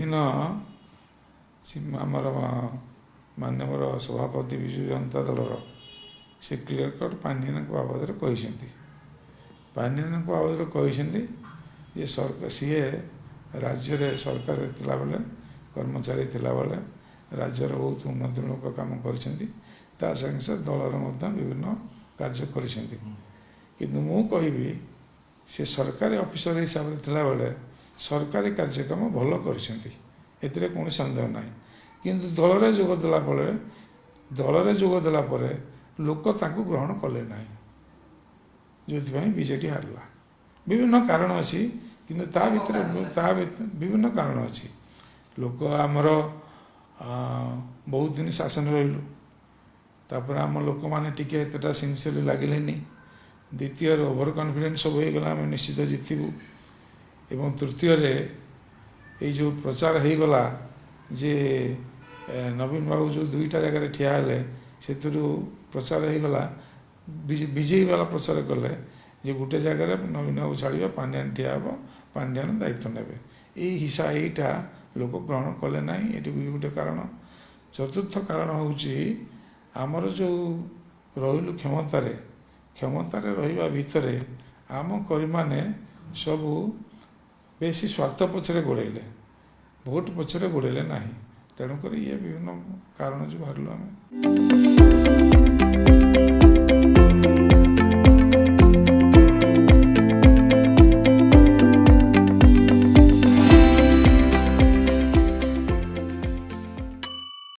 दिन आमर माननीय सभापति विजु जनता दल से क्लियर कट पांडियन बाबद पांडियन बाबद कहते सरकार सी राज्य सरकार थिला बेले कर्मचारी थिला बेले राज्यर बहुत उन्नतिमूलक काम करछंती संगे साथ दलर विभिन्न कार्य करछंती किंतु मु कहबी से सरकारी ऑफिसर हिसाब से थिला बेले सरकारी कार्यक्रम भल करछंती एतिरे कोन संदेह नाही किंतु दलरे जोग देला परे लोक ताकू ग्रहण कले नाही जो बीजेडी हारला विभिन्न कारण अच्छी किंतु ता भीतर विभिन्न कारण अच्छी लोक आमर बहुत दिन शासन रहिलु तापर आम लोक मैंने टिके एतटा सिंसियरली लगिले द्वितीय ओभर कॉन्फिडेंस सब हो गला निश्चित जितबू एवं तृतीय ये जो प्रचार हो गला जे नवीन बाबू जो दुईटा जगह ठिया हेले से प्रचार हो गला विजयी वाला प्रचार कले जे गोटे जगह नवीन बाबू छाड़ा पांड्यान ठिया हे पांड्यान दायित्व ने हिस्सा यहीटा लोक ग्रहण कले ना ये गोटे कारण चतुर्थ कारण हूँ आमर जो रही क्षमतार रहा भितर आम करी माने सबू बेसी स्वार्थ पछरे गोड़े भोट पछरे गोड़े ना तेणुक ये विभिन्न कारण जो बाहर आम